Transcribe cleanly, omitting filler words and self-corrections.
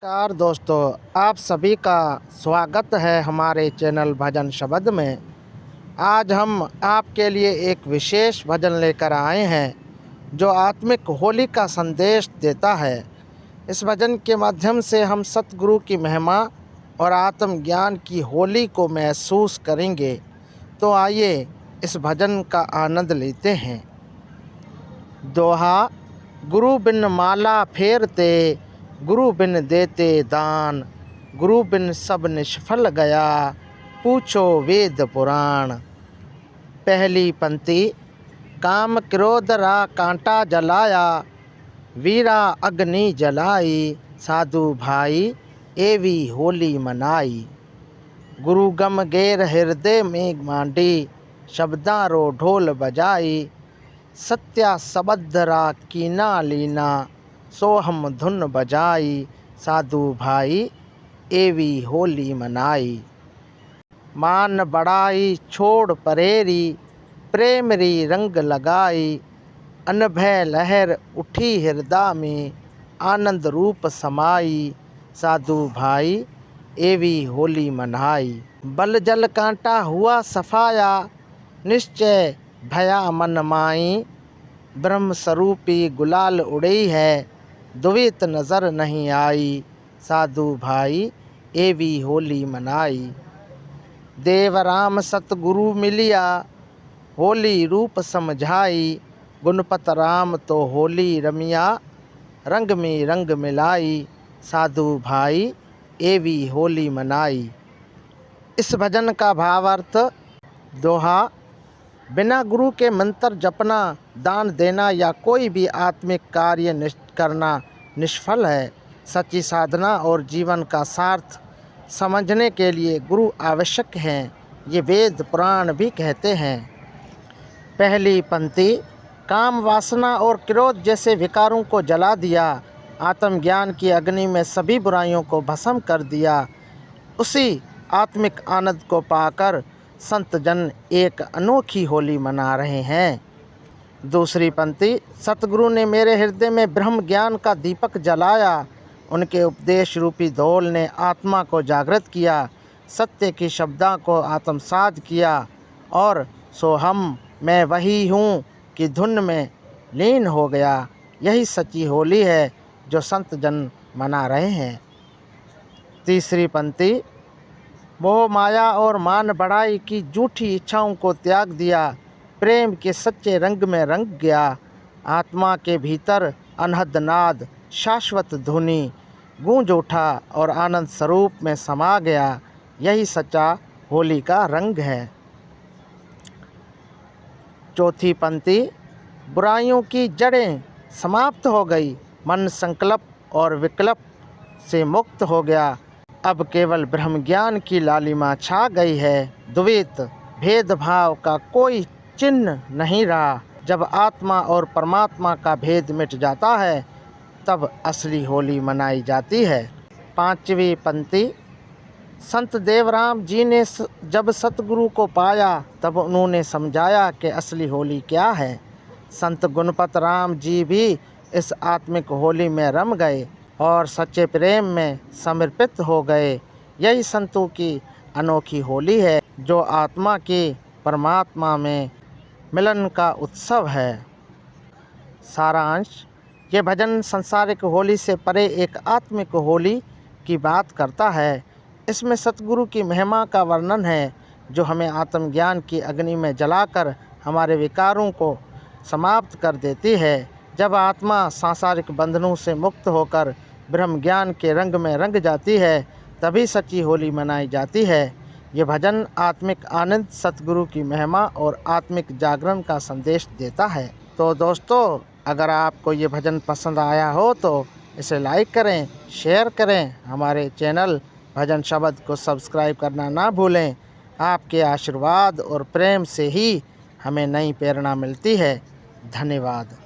नमस्कार दोस्तों, आप सभी का स्वागत है हमारे चैनल भजन शब्द में। आज हम आपके लिए एक विशेष भजन लेकर आए हैं जो आत्मिक होली का संदेश देता है। इस भजन के माध्यम से हम सतगुरु की महिमा और आत्मज्ञान की होली को महसूस करेंगे। तो आइए इस भजन का आनंद लेते हैं। दोहा। गुरु बिन माला फेरते, गुरु बिन देते दान, गुरु बिन सब निष्फल गया, पूछो वेद पुराण। पहली पंक्ति। काम क्रोध रा कांटा जलाया, वीरा अग्नि जलाई, साधु भाई एवी होली मनाई। गुरु गम गेर हृदय में मांडी, शब्दारो ढोल बजाई, सत्या सबद्धरा कीना लीना, सोहम धुन बजाई, साधु भाई एवी होली मनाई। मान बड़ाई छोड़ परेरी, प्रेमरी रंग लगाई, अनभय लहर उठी हृदय में, आनंद रूप समाई, साधु भाई एवी होली मनाई। बल जल कांटा हुआ सफाया, निश्चय भया मन माई, ब्रह्म स्वरूपी गुलाल उड़ी है, द्वैत नज़र नहीं आई, साधु भाई एवी होली मनाई। देव राम सतगुरु मिलिया, होली रूप समझाई, गुणपत राम तो होली रमिया, रंग में रंग मिलाई, साधु भाई एवी होली मनाई। इस भजन का भावार्थ। दोहा। बिना गुरु के मंत्र जपना, दान देना या कोई भी आत्मिक कार्य करना निष्फल है। सच्ची साधना और जीवन का सार्थ समझने के लिए गुरु आवश्यक हैं। ये वेद पुराण भी कहते हैं। पहली पंक्ति। काम वासना और क्रोध जैसे विकारों को जला दिया, आत्मज्ञान की अग्नि में सभी बुराइयों को भस्म कर दिया। उसी आत्मिक आनंद को पाकर संत जन एक अनोखी होली मना रहे हैं। दूसरी पंक्ति। सतगुरु ने मेरे हृदय में ब्रह्म ज्ञान का दीपक जलाया, उनके उपदेश रूपी धौल ने आत्मा को जागृत किया, सत्य की शब्दा को आत्मसात किया और सोहम मैं वही हूँ कि धुन में लीन हो गया। यही सच्ची होली है जो संत जन मना रहे हैं। तीसरी पंक्ति। मोह माया और मान बढ़ाई की झूठी इच्छाओं को त्याग दिया, प्रेम के सच्चे रंग में रंग गया, आत्मा के भीतर अनहद नाद शाश्वत धुनी गूंज उठा और आनंद स्वरूप में समा गया। यही सच्चा होली का रंग है। चौथी पंक्ति। बुराइयों की जड़ें समाप्त हो गई, मन संकल्प और विकल्प से मुक्त हो गया, अब केवल ब्रह्म ज्ञान की लालिमा छा गई है। द्वैत भेदभाव का कोई चिन्ह नहीं रहा। जब आत्मा और परमात्मा का भेद मिट जाता है तब असली होली मनाई जाती है। पांचवी पंक्ति। संत देवराम जी ने जब सतगुरु को पाया तब उन्होंने समझाया कि असली होली क्या है। संत गुणपत राम जी भी इस आत्मिक होली में रम गए और सच्चे प्रेम में समर्पित हो गए। यही संतों की अनोखी होली है जो आत्मा के परमात्मा में मिलन का उत्सव है। सारांश। ये भजन सांसारिक होली से परे एक आत्मिक होली की बात करता है। इसमें सतगुरु की महिमा का वर्णन है जो हमें आत्मज्ञान की अग्नि में जलाकर हमारे विकारों को समाप्त कर देती है। जब आत्मा सांसारिक बंधनों से मुक्त होकर ब्रह्म ज्ञान के रंग में रंग जाती है तभी सच्ची होली मनाई जाती है। ये भजन आत्मिक आनंद, सतगुरु की महिमा और आत्मिक जागरण का संदेश देता है। तो दोस्तों, अगर आपको ये भजन पसंद आया हो तो इसे लाइक करें, शेयर करें। हमारे चैनल भजन शब्द को सब्सक्राइब करना ना भूलें। आपके आशीर्वाद और प्रेम से ही हमें नई प्रेरणा मिलती है। धन्यवाद।